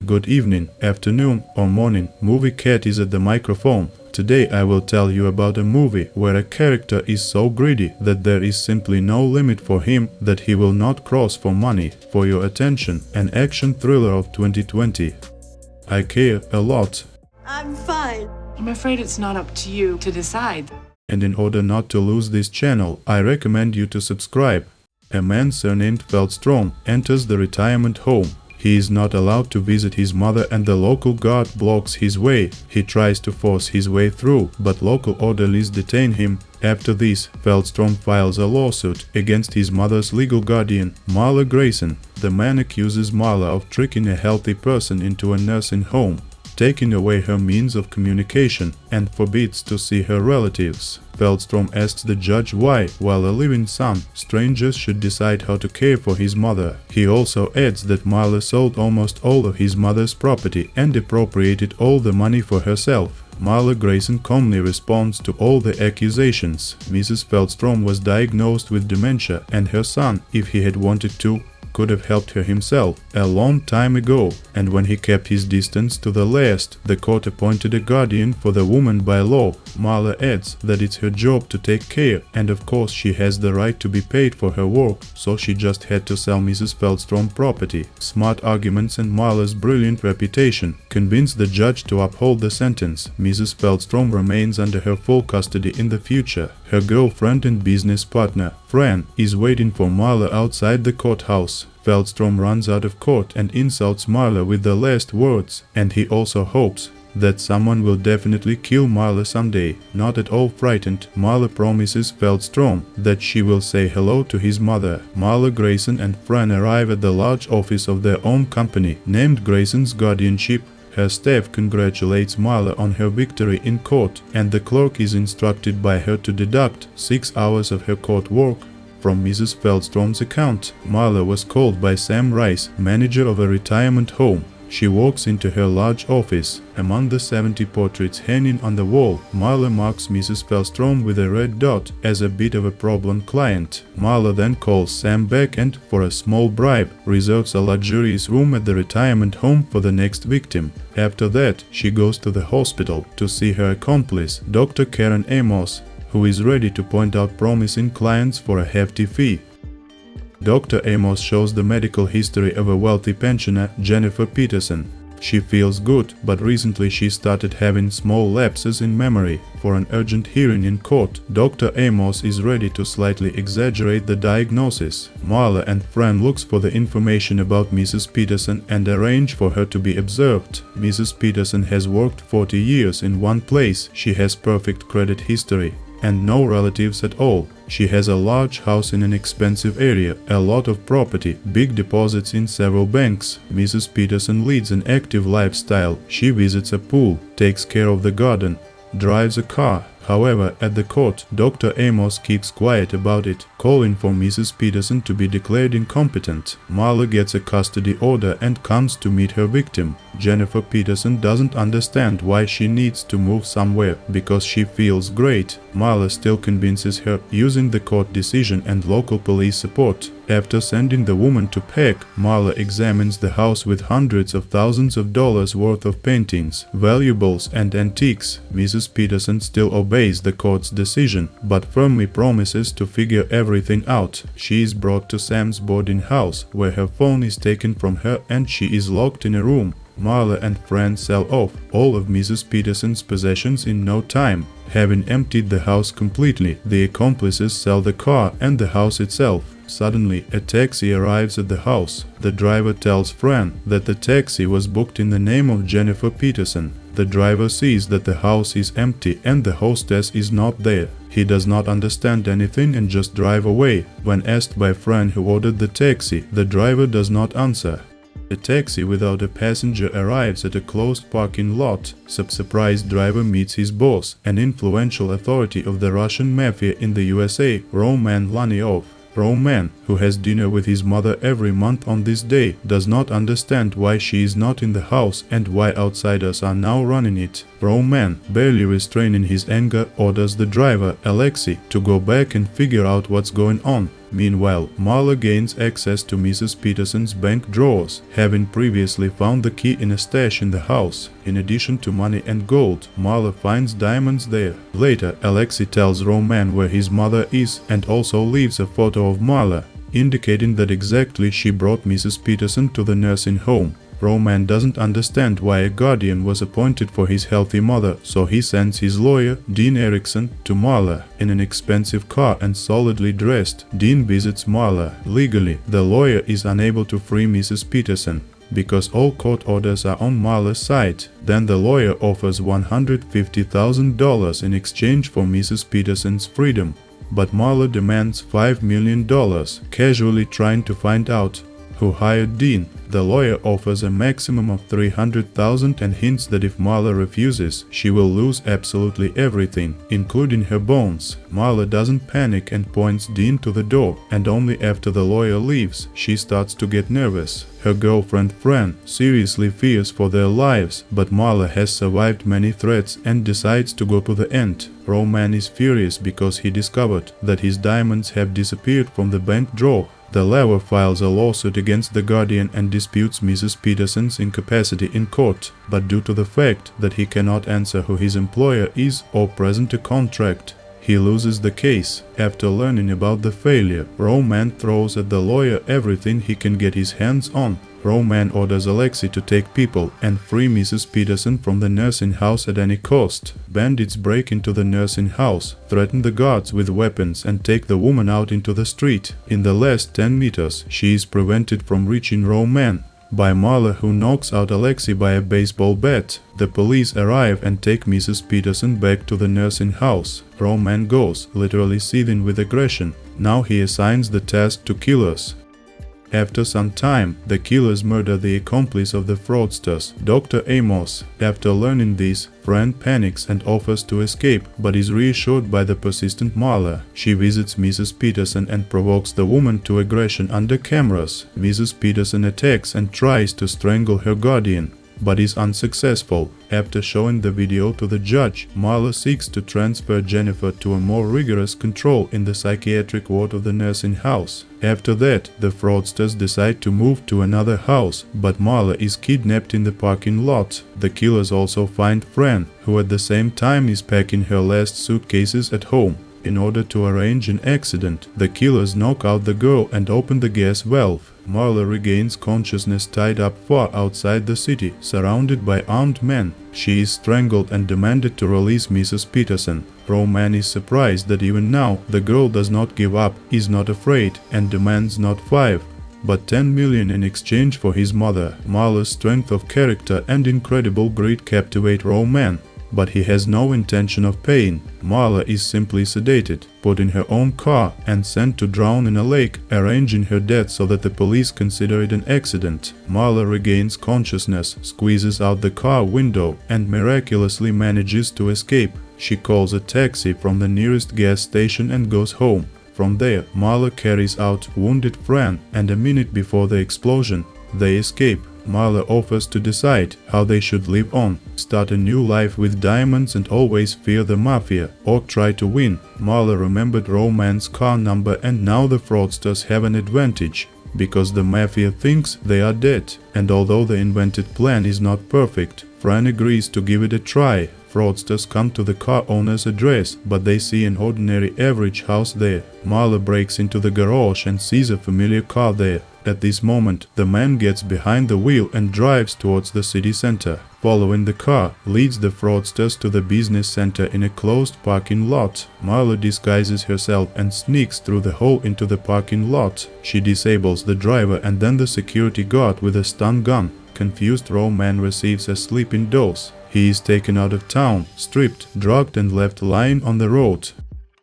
Good evening, afternoon, or morning. Movie Cat is at the microphone. Today I will tell you about a movie where a character is so greedy that there is simply no limit for him that he will not cross for money. For your attention, an action thriller of 2020. I care a lot. I'm fine. I'm afraid it's not up to you to decide. And in order not to lose this channel, I recommend you to subscribe. A man surnamed Feldstrom enters the retirement home. He is not allowed to visit his mother and the local guard blocks his way. He tries to force his way through, but local orderlies detain him. After this, Feldstrom files a lawsuit against his mother's legal guardian, Marla Grayson. The man accuses Marla of tricking a healthy person into a nursing home, taking away her means of communication, and forbids to see her relatives. Feldstrom asks the judge why, while a living son, strangers should decide how to care for his mother. He also adds that Marla sold almost all of his mother's property and appropriated all the money for herself. Marla Grayson calmly responds to all the accusations. Mrs. Feldstrom was diagnosed with dementia, and her son, if he had wanted to, could have helped her himself a long time ago, and when he kept his distance to the last, the court appointed a guardian for the woman by law. Marla adds that it's her job to take care, and of course she has the right to be paid for her work, so she just had to sell Mrs. Feldstrom property. Smart arguments and Marla's brilliant reputation convinced the judge to uphold the sentence. Mrs. Feldstrom remains under her full custody in the future. Her girlfriend and business partner, Fran, is waiting for Marla outside the courthouse. Feldstrom runs out of court and insults Marla with the last words, and he also hopes that someone will definitely kill Marla someday. Not at all frightened, Marla promises Feldstrom that she will say hello to his mother. Marla Grayson and Fran arrive at the large office of their own company, named Grayson's Guardianship. Her staff congratulates Marla on her victory in court, and the clerk is instructed by her to deduct 6 hours of her court work from Mrs. Feldstrom's account. Marla was called by Sam Rice, manager of a retirement home. She walks into her large office. Among the 70 portraits hanging on the wall, Marla marks Mrs. Feldstrom with a red dot as a bit of a problem client. Marla then calls Sam back and, for a small bribe, reserves a luxurious room at the retirement home for the next victim. After that, she goes to the hospital to see her accomplice, Dr. Karen Amos, who is ready to point out promising clients for a hefty fee. Dr. Amos shows the medical history of a wealthy pensioner, Jennifer Peterson. She feels good, but recently she started having small lapses in memory. For an urgent hearing in court, Dr. Amos is ready to slightly exaggerate the diagnosis. Marla and Fran looks for the information about Mrs. Peterson and arrange for her to be observed. Mrs. Peterson has worked 40 years in one place. She has perfect credit history and no relatives at all. She has a large house in an expensive area, a lot of property, big deposits in several banks. Mrs. Peterson leads an active lifestyle. She visits a pool, takes care of the garden, drives a car. However, at the court, Dr. Amos keeps quiet about it, calling for Mrs. Peterson to be declared incompetent. Marla gets a custody order and comes to meet her victim. Jennifer Peterson doesn't understand why she needs to move somewhere, because she feels great. Marla still convinces her using the court decision and local police support. After sending the woman to pack, Marla examines the house with hundreds of thousands of dollars worth of paintings, valuables and antiques. Mrs. Peterson still obeys the court's decision, but firmly promises to figure everything out. She is brought to Sam's boarding house, where her phone is taken from her and she is locked in a room. Marla and Fran sell off all of Mrs. Peterson's possessions in no time. Having emptied the house completely, the accomplices sell the car and the house itself. Suddenly, a taxi arrives at the house. The driver tells Fran that the taxi was booked in the name of Jennifer Peterson. The driver sees that the house is empty and the hostess is not there. He does not understand anything and just drives away. When asked by Fran who ordered the taxi, the driver does not answer. A taxi without a passenger arrives at a closed parking lot. Surprised driver meets his boss, an influential authority of the Russian mafia in the USA, Roman Laniov. Roman, who has dinner with his mother every month on this day, does not understand why she is not in the house and why outsiders are now running it. Roman, barely restraining his anger, orders the driver, Alexei, to go back and figure out what's going on. Meanwhile, Marla gains access to Mrs. Peterson's bank drawers, having previously found the key in a stash in the house. In addition to money and gold, Marla finds diamonds there. Later, Alexei tells Roman where his mother is and also leaves a photo of Marla, indicating that exactly she brought Mrs. Peterson to the nursing home. Roman doesn't understand why a guardian was appointed for his healthy mother, so he sends his lawyer, Dean Erickson, to Marla. In an expensive car and solidly dressed, Dean visits Marla. Legally, the lawyer is unable to free Mrs. Peterson, because all court orders are on Marla's side. Then the lawyer offers $150,000 in exchange for Mrs. Peterson's freedom. But Marla demands $5 million, casually trying to find out who hired Dean. The lawyer offers a maximum of $300,000 and hints that if Marla refuses, she will lose absolutely everything, including her bones. Marla doesn't panic and points Dean to the door, and only after the lawyer leaves, she starts to get nervous. Her girlfriend Fran seriously fears for their lives, but Marla has survived many threats and decides to go to the end. Roman is furious because he discovered that his diamonds have disappeared from the bank drawer. The lover files a lawsuit against the guardian and disputes Mrs. Peterson's incapacity in court, but due to the fact that he cannot answer who his employer is or present a contract, he loses the case. After learning about the failure, Roman throws at the lawyer everything he can get his hands on. Roman orders Alexei to take people and free Mrs. Peterson from the nursing house at any cost. Bandits break into the nursing house, threaten the guards with weapons and take the woman out into the street. In the last 10 meters, she is prevented from reaching Roman by Marla, who knocks out Alexei by a baseball bat. The police arrive and take Mrs. Peterson back to the nursing house. Roman goes, literally seething with aggression. Now he assigns the task to killers. After some time, the killers murder the accomplice of the fraudsters, Dr. Amos. After learning this, Fran panics and offers to escape, but is reassured by the persistent Marla. She visits Mrs. Peterson and provokes the woman to aggression under cameras. Mrs. Peterson attacks and tries to strangle her guardian, but is unsuccessful. After showing the video to the judge, Marla seeks to transfer Jennifer to a more rigorous control in the psychiatric ward of the nursing house. After that, the fraudsters decide to move to another house, but Marla is kidnapped in the parking lot. The killers also find Fran, who at the same time is packing her last suitcases at home. In order to arrange an accident, the killers knock out the girl and open the gas valve. Marla regains consciousness tied up far outside the city, surrounded by armed men. She is strangled and demanded to release Mrs. Peterson. Roman is surprised that even now the girl does not give up, is not afraid, and demands not 5, but 10 million in exchange for his mother. Marla's strength of character and incredible greed captivate Roman, but he has no intention of paying. Marla is simply sedated, put in her own car and sent to drown in a lake, arranging her death so that the police consider it an accident. Marla regains consciousness, squeezes out the car window and miraculously manages to escape. She calls a taxi from the nearest gas station and goes home. From there, Marla carries out wounded Fran, and a minute before the explosion, they escape. Marla offers to decide how they should live on, start a new life with diamonds and always fear the mafia, or try to win. Marla remembered Roman's car number, and now the fraudsters have an advantage, because the mafia thinks they are dead. And although the invented plan is not perfect, Fran agrees to give it a try. Fraudsters come to the car owner's address, but they see an ordinary average house there. Marla breaks into the garage and sees a familiar car there. At this moment, the man gets behind the wheel and drives towards the city center. Following the car leads the fraudsters to the business center in a closed parking lot. Marla disguises herself and sneaks through the hole into the parking lot. She disables the driver and then the security guard with a stun gun. Confused Roman receives a sleeping dose. He is taken out of town, stripped, drugged and left lying on the road.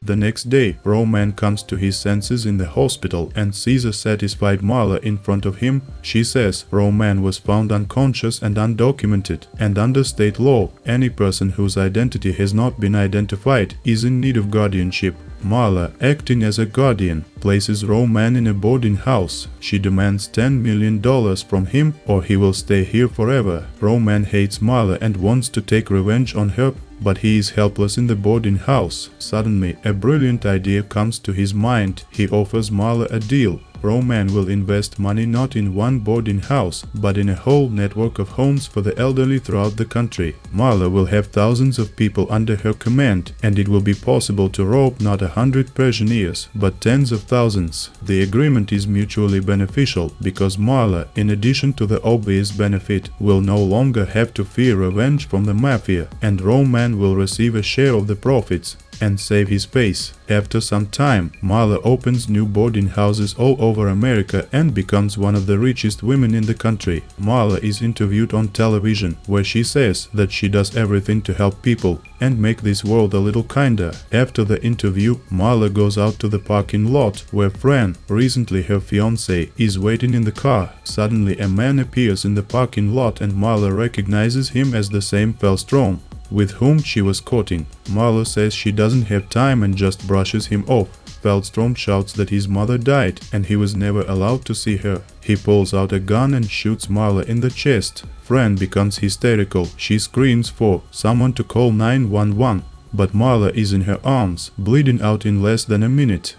The next day, Roman comes to his senses in the hospital and sees a satisfied Marla in front of him. She says Roman was found unconscious and undocumented, and under state law, any person whose identity has not been identified is in need of guardianship. Marla, acting as a guardian, places Roman in a boarding house. She demands $10 million from him or he will stay here forever. Roman hates Marla and wants to take revenge on her, but he is helpless in the boarding house. Suddenly, a brilliant idea comes to his mind. He offers Marla a deal. Roman will invest money not in one boarding house, but in a whole network of homes for the elderly throughout the country. Marla will have thousands of people under her command, and it will be possible to rob not 100 pensioners, but tens of thousands. The agreement is mutually beneficial, because Marla, in addition to the obvious benefit, will no longer have to fear revenge from the mafia, and Roman will receive a share of the profits and save his face. After some time, Marla opens new boarding houses all over America and becomes one of the richest women in the country. Marla is interviewed on television, where she says that she does everything to help people and make this world a little kinder. After the interview, Marla goes out to the parking lot, where Fran, recently her fiancé, is waiting in the car. Suddenly a man appears in the parking lot and Marla recognizes him as the same Fraudster with whom she was courting. Marla says she doesn't have time and just brushes him off. Fraudster shouts that his mother died and he was never allowed to see her. He pulls out a gun and shoots Marla in the chest. Fran becomes hysterical. She screams for someone to call 911, but Marla is in her arms, bleeding out in less than a minute.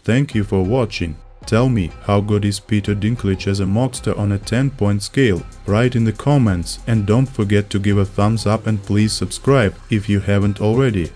Thank you for watching. Tell me, how good is Peter Dinklage as a mobster on a 10-point scale? Write in the comments and don't forget to give a thumbs up and please subscribe if you haven't already.